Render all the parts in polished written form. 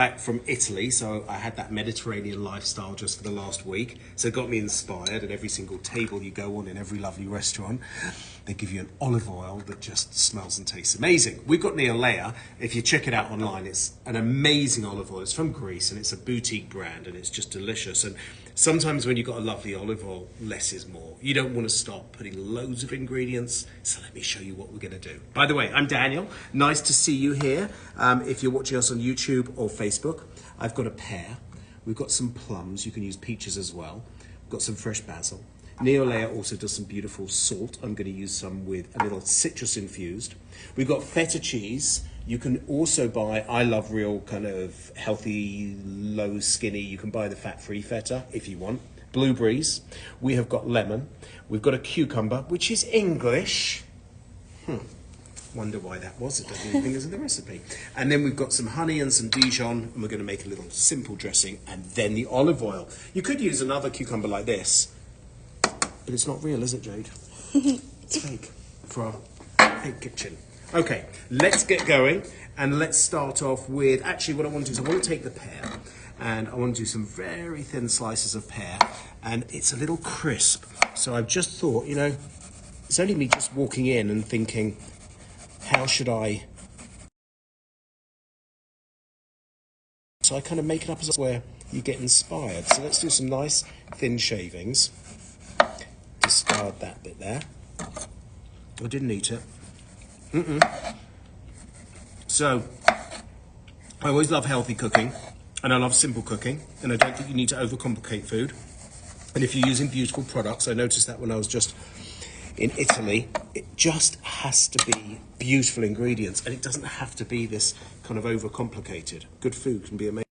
Back from Italy, so I had that Mediterranean lifestyle just for the last week. So it got me inspired. At every single table you go on in every lovely restaurant, they give you an olive oil that just smells and tastes amazing. We've got Neolea. If you check it out online, it's an amazing olive oil. It's from Greece and it's a boutique brand and it's just delicious. And sometimes when you've got a lovely olive oil, less is more. You don't want to start putting loads of ingredients. So let me show you what we're going to do. By the way, I'm Daniel. Nice to see you here. If you're watching us on YouTube or Facebook, I've got a pear. We've got some plums. You can use peaches as well. We've got some fresh basil. Neolea also does some beautiful salt. I'm going to use some with a little citrus infused. We've got feta cheese. You can also buy, I love real kind of healthy, low skinny. You can buy the fat-free feta if you want. Blueberries. We have got lemon. We've got a cucumber, which is English. Wonder why that was. It doesn't even think it's in the recipe. And then we've got some honey and some Dijon, and we're going to make a little simple dressing, and then the olive oil. You could use another cucumber like this, but it's not real, is it, Jade? It's fake for our fake kitchen. Okay, let's get going, and let's start off with, actually what I want to do is I want to take the pear, and I want to do some very thin slices of pear, and it's a little crisp. So I've just thought, you know, it's only me just walking in and thinking, how should I? So I kind of make it up as where you get inspired. So let's do some nice thin shavings. Discard that bit there. I didn't eat it. So I always love healthy cooking and I love simple cooking, and I don't think you need to overcomplicate food. And if you're using beautiful products, I noticed that when I was just in Italy, it just has to be beautiful ingredients, and it doesn't have to be this kind of overcomplicated. Good food can be amazing.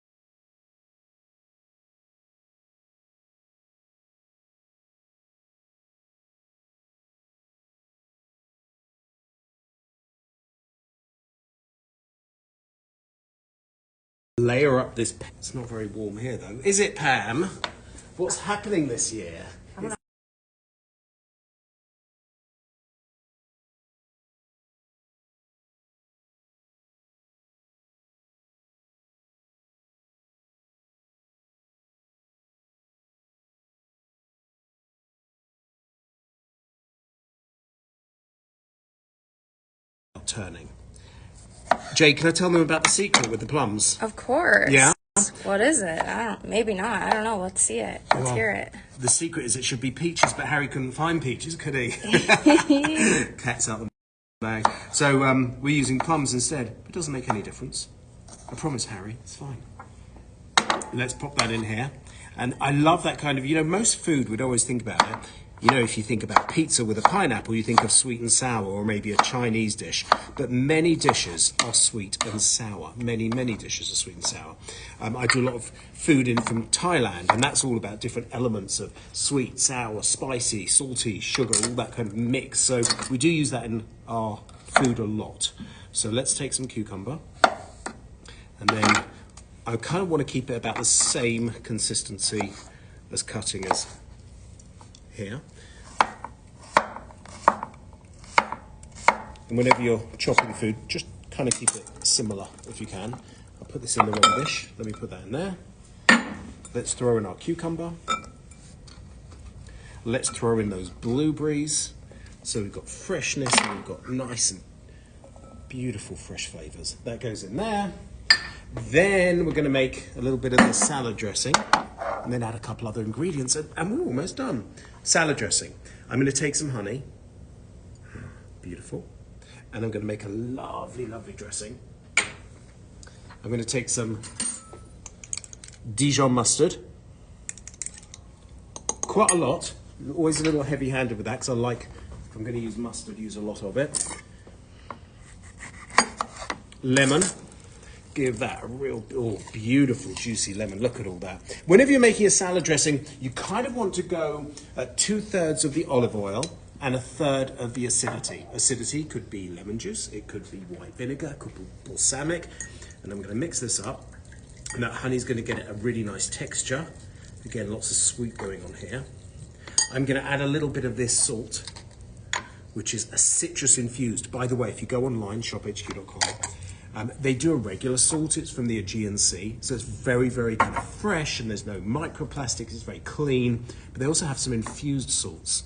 Layer up this. It's not very warm here though. Is it, Pam? What's happening this year? Turning. Jay, can I tell them about the secret with the plums? Of course. Yeah? What is it? Maybe not. I don't know. Let's see it. Let's hear it. The secret is it should be peaches, but Harry couldn't find peaches, could he? Cat's out the bag. So we're using plums instead. It doesn't make any difference. I promise, Harry, it's fine. Let's pop that in here. And I love that kind of, you know, most food, we'd always think about it. You know, if you think about pizza with a pineapple, you think of sweet and sour, or maybe a Chinese dish. But many dishes are sweet and sour. Many, many dishes are sweet and sour. I do a lot of food in from Thailand, and that's all about different elements of sweet, sour, spicy, salty, sugar, all that kind of mix. So we do use that in our food a lot. So let's take some cucumber. And then I kind of want to keep it about the same consistency as cutting as here. And whenever you're chopping food, just kind of keep it similar if you can. I'll put this in the wrong dish. Let me put that in there. Let's throw in our cucumber. Let's throw in those blueberries. So we've got freshness and we've got nice and beautiful fresh flavors. That goes in there. Then we're going to make a little bit of the salad dressing, and then add a couple other ingredients, and we're almost done. Salad dressing. I'm going to take some honey. Beautiful. And I'm going to make a lovely, lovely dressing. I'm going to take some Dijon mustard. Quite a lot. Always a little heavy-handed with that, because I like, if I'm going to use mustard, use a lot of it. Lemon. Give that a real, beautiful, juicy lemon. Look at all that. Whenever you're making a salad dressing, you kind of want to go at 2/3 of the olive oil and 1/3 of the acidity. Acidity could be lemon juice, it could be white vinegar, it could be balsamic. And I'm going to mix this up. And that honey's going to get it a really nice texture. Again, lots of sweet going on here. I'm going to add a little bit of this salt, which is a citrus infused. By the way, if you go online, shophq.com, They do a regular salt, it's from the Aegean Sea, so it's very, very kind of fresh and there's no microplastics, it's very clean. But they also have some infused salts.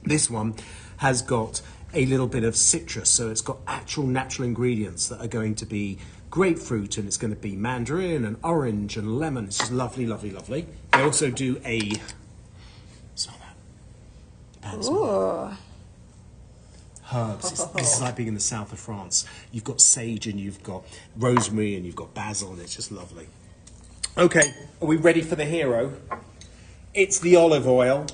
This one has got a little bit of citrus, so it's got actual natural ingredients that are going to be grapefruit, and it's going to be mandarin and orange and lemon. It's just lovely, lovely, lovely. They also do a, smell that. Ooh. Herbs. This is like being in the south of France. You've got sage and you've got rosemary and you've got basil, and it's just lovely. Okay, are we ready for the hero? It's the olive oil.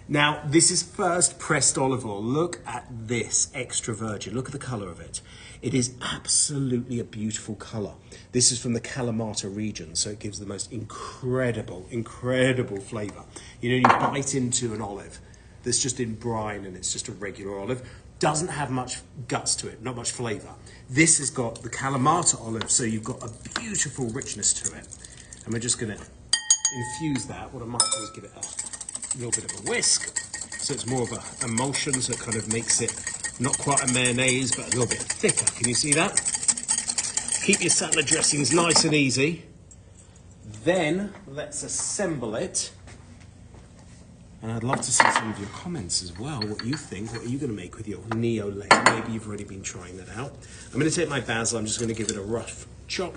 Now, this is first pressed olive oil. Look at this extra virgin. Look at the colour of it. It is absolutely a beautiful colour. This is from the Kalamata region, so it gives the most incredible, incredible flavour. You know, you bite into an olive that's just in brine and it's just a regular olive. Doesn't have much guts to it, not much flavour. This has got the Kalamata olive, so you've got a beautiful richness to it. And we're just going to infuse that. What I might do is give it a little bit of a whisk, so it's more of an emulsion, so it kind of makes it not quite a mayonnaise, but a little bit thicker. Can you see that? Keep your salad dressings nice and easy. Then let's assemble it. And I'd love to see some of your comments as well, what you think. What are you going to make with your Neolea? Maybe you've already been trying that out. I'm going to take my basil, I'm just going to give it a rough chop.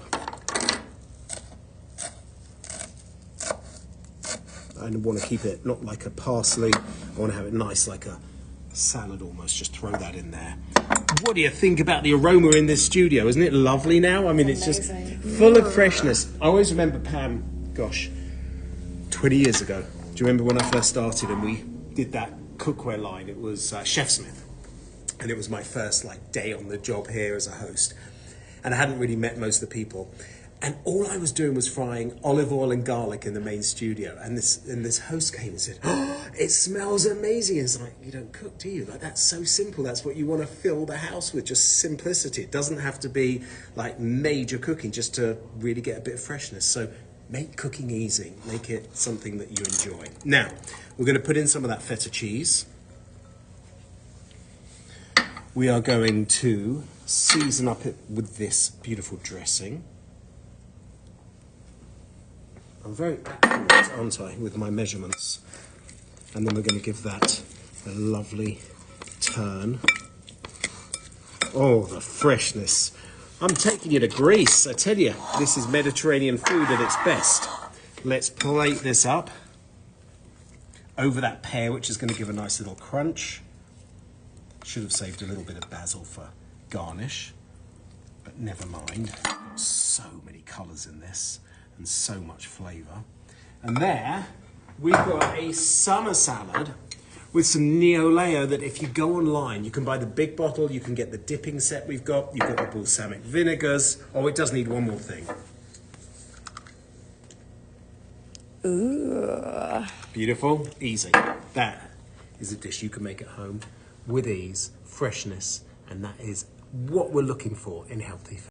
I want to keep it not like a parsley, I want to have it nice like a salad almost, just throw that in there. What do you think about the aroma in this studio? Isn't it lovely now? I mean, it's just full of freshness. I always remember Pam, gosh, 20 years ago. Do you remember when I first started and we did that cookware line? It was Chef Smith, and it was my first like day on the job here as a host, and I hadn't really met most of the people. And all I was doing was frying olive oil and garlic in the main studio. And this host came and said, "Oh, it smells amazing." And it's like, you don't cook, do you? Like, that's so simple. That's what you want to fill the house with, just simplicity. It doesn't have to be like major cooking, just to really get a bit of freshness. So make cooking easy. Make it something that you enjoy. Now, we're going to put in some of that feta cheese. We are going to season up it with this beautiful dressing. I'm very accurate, aren't I, with my measurements. And then we're going to give that a lovely turn. Oh, the freshness. I'm taking you to Greece, I tell you. This is Mediterranean food at its best. Let's plate this up over that pear, which is going to give a nice little crunch. Should have saved a little bit of basil for garnish, but never mind. So many colours in this, and so much flavour. And there, we've got a summer salad with some Neolea that if you go online, you can buy the big bottle, you can get the dipping set we've got, you've got the balsamic vinegars. Oh, it does need one more thing. Ooh. Beautiful, easy. That is a dish you can make at home with ease, freshness, and that is what we're looking for in healthy food.